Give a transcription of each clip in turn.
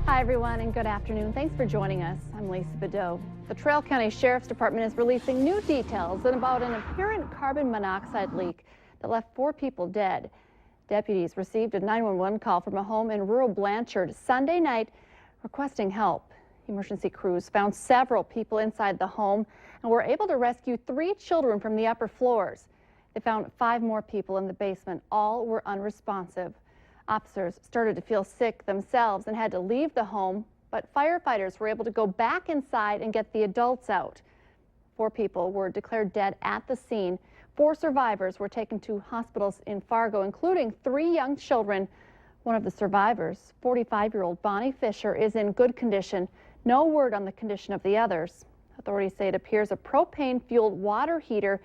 Hi, everyone, and good afternoon. Thanks for joining us. I'm Lisa Bedeau. The Traill County Sheriff's Department is releasing new details about an apparent carbon monoxide leak that left 4 people dead. Deputies received a 911 call from a home in rural Blanchard Sunday night requesting help. Emergency crews found several people inside the home and were able to rescue 3 children from the upper floors. They found 5 more people in the basement. All were unresponsive. Officers started to feel sick themselves and had to leave the home, but firefighters were able to go back inside and get the adults out. 4 people were declared dead at the scene. 4 survivors were taken to hospitals in Fargo, including 3 young children. One of the survivors, 45-year-old Bonnie Fisher, is in good condition. No word on the condition of the others. Authorities say it appears a propane-fueled water heater,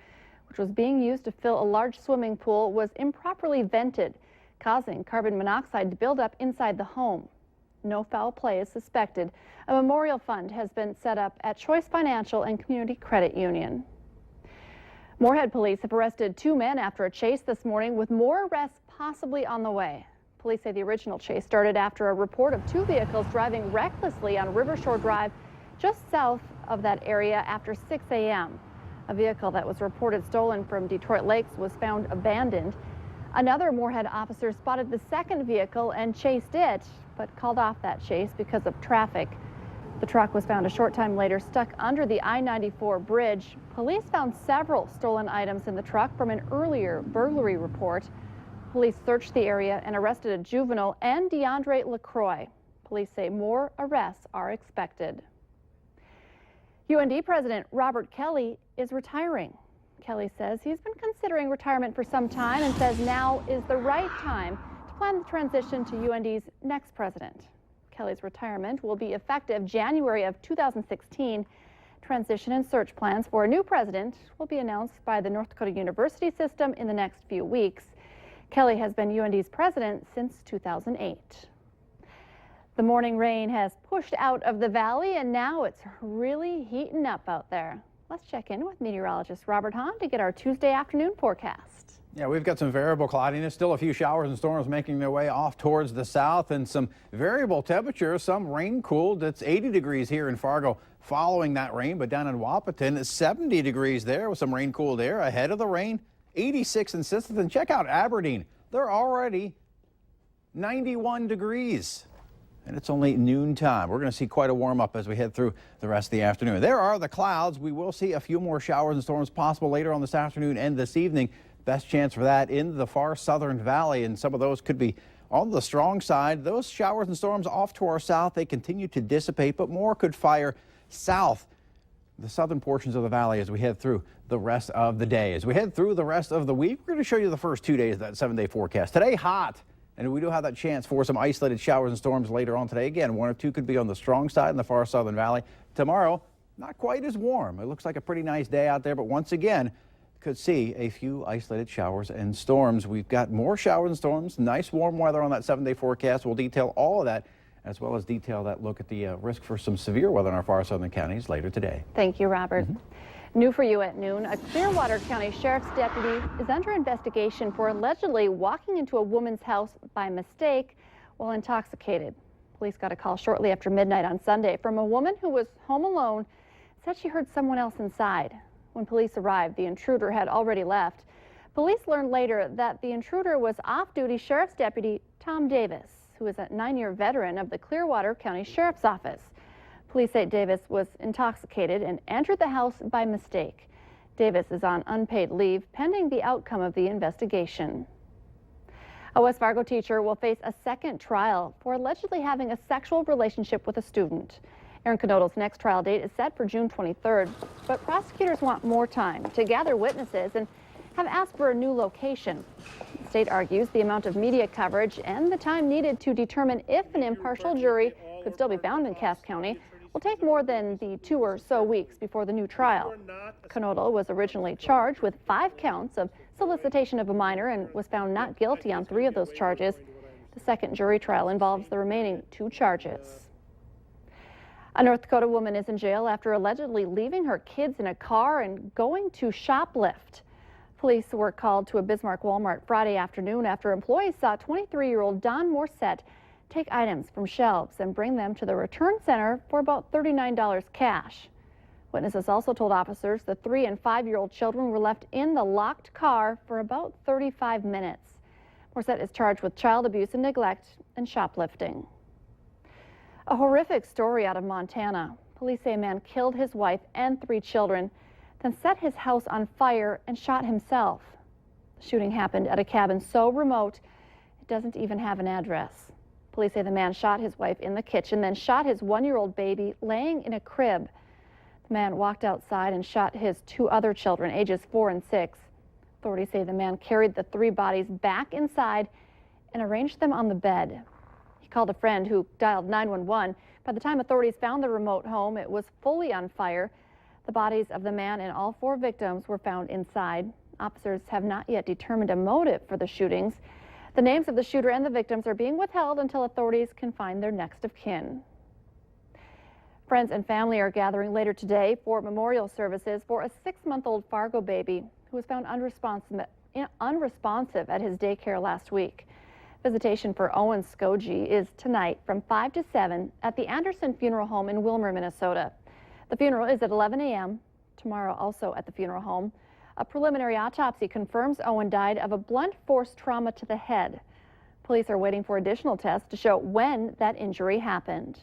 which was being used to fill a large swimming pool, was improperly vented, causing carbon monoxide to build up inside the home. No foul play is suspected. A memorial fund has been set up at Choice Financial and Community Credit Union. Moorhead police have arrested 2 men after a chase this morning, with more arrests possibly on the way. Police say the original chase started after a report of 2 vehicles driving recklessly on Rivershore Drive just south of that area after 6 a.m. A vehicle that was reported stolen from Detroit Lakes was found abandoned. Another Moorhead officer spotted the second vehicle and chased it, but called off that chase because of traffic. The truck was found a short time later stuck under the I-94 bridge. Police found several stolen items in the truck from an earlier burglary report. Police searched the area and arrested a juvenile and DeAndre LaCroix. Police say more arrests are expected. UND President Robert Kelly is retiring. Kelly says he's been considering retirement for some time and says now is the right time to plan the transition to UND's next president. Kelly's retirement will be effective January of 2016. Transition and search plans for a new president will be announced by the North Dakota University system in the next few weeks. Kelly has been UND's president since 2008. The morning rain has pushed out of the valley and now it's really heating up out there. Let's check in with meteorologist Robert Hahn to get our Tuesday afternoon forecast. Yeah, we've got some variable cloudiness, still a few showers and storms making their way off towards the south, and some variable temperatures, some rain cooled. It's 80 degrees here in Fargo following that rain, but down in Wahpeton it's 70 degrees there with some rain cooled air ahead of the rain. 86 in Sisseton. Check out Aberdeen. They're already 91 degrees. And it's only noontime. We're going to see quite a warm up as we head through the rest of the afternoon. There are the clouds. We will see a few more showers and storms possible later on this afternoon and this evening. Best chance for that in the far southern valley, and some of those could be on the strong side. Those showers and storms off to our south, they continue to dissipate, but more could fire south, the southern portions of the valley as we head through the rest of the day. As we head through the rest of the week, we're going to show you the first 2 days of that 7-day forecast. Today, hot. And we do have that chance for some isolated showers and storms later on today. Again, 1 or 2 could be on the strong side in the far southern valley. Tomorrow, not quite as warm. It looks like a pretty nice day out there, but once again, could see a few isolated showers and storms. We've got more showers and storms, nice warm weather on that 7-day forecast. We'll detail all of that, as well as detail that look at the risk for some severe weather in our far southern counties later today. Thank you, Robert. New for you at noon, a Clearwater County Sheriff's deputy is under investigation for allegedly walking into a woman's house by mistake while intoxicated. Police got a call shortly after midnight on Sunday from a woman who was home alone, said she heard someone else inside. When police arrived, the intruder had already left. Police learned later that the intruder was off-duty Sheriff's Deputy Tom Davis, who is a 9-year veteran of the Clearwater County Sheriff's Office. Police say Davis was intoxicated and entered the house by mistake. Davis is on unpaid leave pending the outcome of the investigation. A West Fargo teacher will face a second trial for allegedly having a sexual relationship with a student. Aaron Knodl's next trial date is set for June 23rd, but prosecutors want more time to gather witnesses and have asked for a new location. The state argues the amount of media coverage and the time needed to determine if an impartial jury could still be found in Cass County will take more than the 2 or so weeks before the new trial. Knodl was originally charged with 5 counts of solicitation of a minor and was found not guilty on 3 of those charges. The second jury trial involves the remaining 2 charges. A North Dakota woman is in jail after allegedly leaving her kids in a car and going to shoplift. Police were called to a Bismarck Walmart Friday afternoon after employees saw 23-year-old Don Morissette take items from shelves and bring them to the return center for about $39 cash. Witnesses also told officers the 3- and 5-year-old children were left in the locked car for about 35 minutes. Morissette is charged with child abuse and neglect and shoplifting. A horrific story out of Montana. Police say a man killed his wife and 3 children, then set his house on fire and shot himself. The shooting happened at a cabin so remote it doesn't even have an address. Police say the man shot his wife in the kitchen, then shot his 1-year-old baby laying in a crib. The man walked outside and shot his 2 other children, ages 4 and 6. Authorities say the man carried the 3 bodies back inside and arranged them on the bed. He called a friend who dialed 911. By the time authorities found the remote home, it was fully on fire. The bodies of the man and all 4 victims were found inside. Officers have not yet determined a motive for the shootings. The names of the shooter and the victims are being withheld until authorities can find their next of kin. Friends and family are gathering later today for memorial services for a 6-month-old Fargo baby who was found unresponsive at his daycare last week. Visitation for Owen Skoji is tonight from 5 to 7 at the Anderson Funeral Home in Wilmer, Minnesota. The funeral is at 11 a.m. tomorrow, also at the funeral home. A preliminary autopsy confirms Owen died of a blunt force trauma to the head. Police are waiting for additional tests to show when that injury happened.